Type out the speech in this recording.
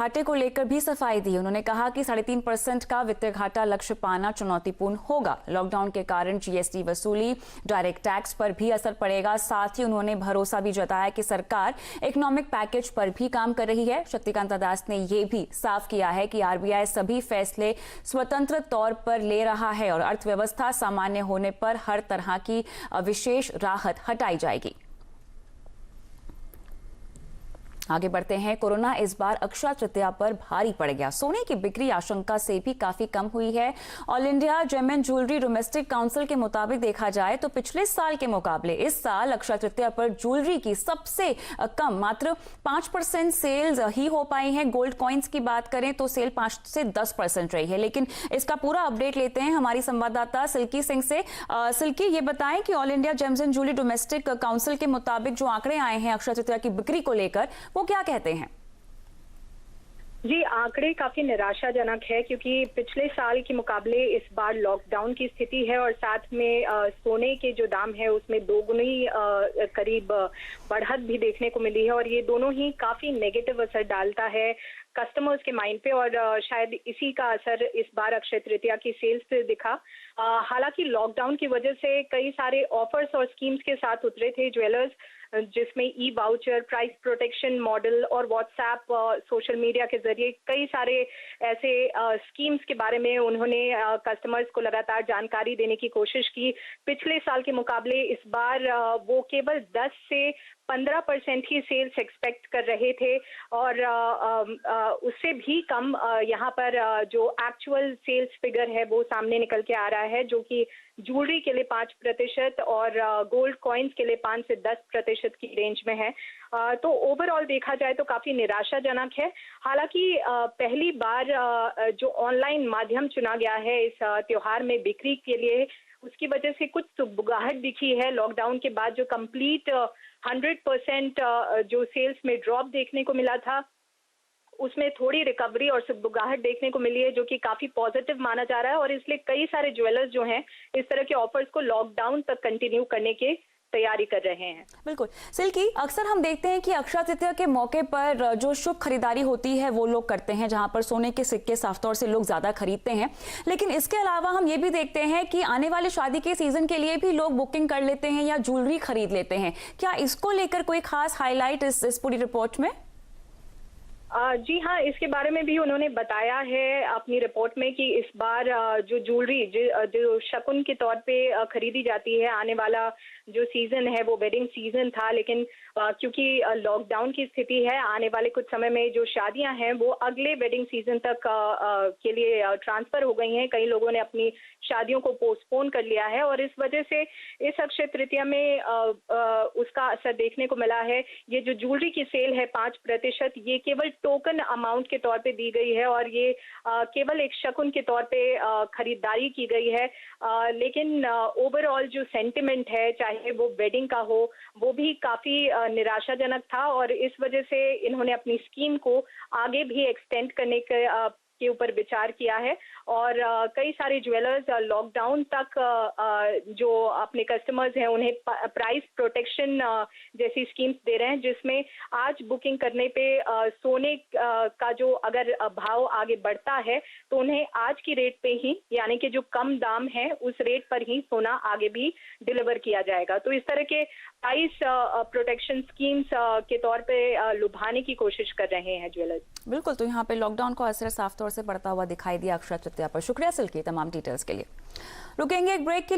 घाटे को लेकर भी सफाई दी। उन्होंने कहा कि 3.5% का वित्तीय घाटा लक्ष्य पाना चुनौतीपूर्ण होगा। लॉकडाउन के कारण जीएसटी वसूली, डायरेक्ट टैक्स पर भी असर पड़ेगा। साथ ही उन्होंने भरोसा भी जताया कि सरकार इकोनॉमिक पैकेज पर भी काम कर रही है। शक्तिकांता दास ने ये भी साफ किया है कि आरबीआई सभी फैसले स्वतंत्र तौर पर ले रहा है और अर्थव्यवस्था सामान्य होने पर हर तरह की विशेष राहत हटाई जाएगी। आगे बढ़ते हैं। कोरोना इस बार अक्षय तृतीया पर भारी पड़ गया। सोने की बिक्री आशंका से भी काफी कम हुई है। All India Gem and Jewellery Domestic Council के मुताबिक देखा जाए तो पिछले साल के मुकाबले इस साल अक्षय तृतीया पर ज्वेलरी की सबसे कम मात्र 5% सेल्स ही हो पाई है। गोल्ड कॉइन्स की बात करें तो सेल 5 से 10% रही है। लेकिन इसका पूरा अपडेट लेते हैं हमारी संवाददाता सिल्की सिंह से। सिल्की, ये बताएं कि all India James and Jewellery Domestic Council के मुताबिक जो आंकड़े आए हैं अक्षय तृतीया की बिक्री को लेकर, वो क्या कहते हैं? जी, आंकड़े काफी निराशाजनक है क्योंकि पिछले साल के मुकाबले इस बार लॉकडाउन की स्थिति है और साथ में सोने के जो दाम है उसमें दोगुनी करीब बढ़त भी देखने को मिली है और ये दोनों ही काफी नेगेटिव असर डालता है कस्टमर्स के माइंड पे और शायद इसी का असर इस बार अक्षय तृतीया की सेल्स पे दिखा। हालांकि लॉकडाउन की वजह से कई सारे ऑफर्स और स्कीम्स के साथ उतरे थे ज्वेलर्स, जिसमें ई वाउचर, प्राइस प्रोटेक्शन मॉडल और व्हाट्सएप, सोशल मीडिया के जरिए कई सारे ऐसे स्कीम्स के बारे में उन्होंने कस्टमर्स को लगातार जानकारी देने की कोशिश की। पिछले साल के मुकाबले इस बार वो केवल 10 से 15% ही सेल्स एक्सपेक्ट कर रहे थे और उससे भी कम यहाँ पर जो एक्चुअल सेल्स फिगर है वो सामने निकल के आ रहा है, जो कि ज्वेलरी के लिए 5% और गोल्ड कॉइन्स के लिए 5 से 10% की रेंज में है। तो ओवरऑल देखा जाए तो काफी निराशाजनक है। हालांकि पहली बार जो ऑनलाइन माध्यम चुना गया है इस त्योहार में बिक्री के लिए, उसकी वजह से कुछ सुगबुगाहट दिखी है। लॉकडाउन के बाद जो कंप्लीट 100% जो सेल्स में ड्रॉप देखने को मिला था उसमें थोड़ी रिकवरी और सुगबुगाहट देखने को मिली है, जो कि काफी पॉजिटिव माना जा रहा है और इसलिए कई सारे ज्वेलर्स जो हैं इस तरह के ऑफर्स को लॉकडाउन तक कंटिन्यू करने के तैयारी कर रहे हैं। बिल्कुल सिल्की, अक्सर हम देखते हैं कि अक्षय तृतीया के मौके पर जो शुभ खरीदारी होती है वो लोग करते हैं, जहां पर सोने के सिक्के साफ तौर से लोग ज्यादा खरीदते हैं। लेकिन इसके अलावा हम ये भी देखते हैं कि आने वाले शादी के सीजन के लिए भी लोग बुकिंग कर लेते हैं या ज्वेलरी खरीद लेते हैं। क्या इसको लेकर कोई खास हाईलाइट इस पूरी रिपोर्ट में? जी हाँ, इसके बारे में भी उन्होंने बताया है अपनी रिपोर्ट में कि इस बार जो ज्वेलरी जो शगुन के तौर पे खरीदी जाती है, आने वाला जो सीजन है वो वेडिंग सीजन था, लेकिन क्योंकि लॉकडाउन की स्थिति है, आने वाले कुछ समय में जो शादियां हैं वो अगले वेडिंग सीजन तक के लिए ट्रांसफर हो गई हैं। कई लोगों ने अपनी शादियों को पोस्टपोन कर लिया है और इस वजह से इस अक्षय तृतीया में उसका असर देखने को मिला है। ये जो ज्वेलरी की सेल है 5%, ये केवल टोकन अमाउंट के तौर पे दी गई है और ये केवल एक शगुन के तौर पे खरीदारी की गई है। लेकिन ओवरऑल जो सेंटिमेंट है, चाहे वो वेडिंग का हो, वो भी काफी निराशाजनक था और इस वजह से इन्होंने अपनी स्कीम को आगे भी एक्सटेंड करने के ऊपर विचार किया है और कई सारे ज्वेलर्स लॉकडाउन तक जो अपने कस्टमर्स हैं उन्हें प्राइस प्रोटेक्शन जैसी स्कीम्स दे रहे हैं, जिसमें आज बुकिंग करने पे सोने का जो अगर भाव आगे बढ़ता है तो उन्हें आज की रेट पे ही, यानी कि जो कम दाम है उस रेट पर ही सोना आगे भी डिलीवर किया जाएगा। तो इस तरह के प्राइस प्रोटेक्शन स्कीम्स के तौर पे लुभाने की कोशिश कर रहे हैं ज्वेलर्स। बिल्कुल, तो यहाँ पे लॉकडाउन का असर साफ तौर से पड़ता हुआ दिखाई दिया अक्षय तृतीया पर। शुक्रिया सिल्की तमाम डिटेल्स के लिए। रुकेंगे एक ब्रेक के लिए।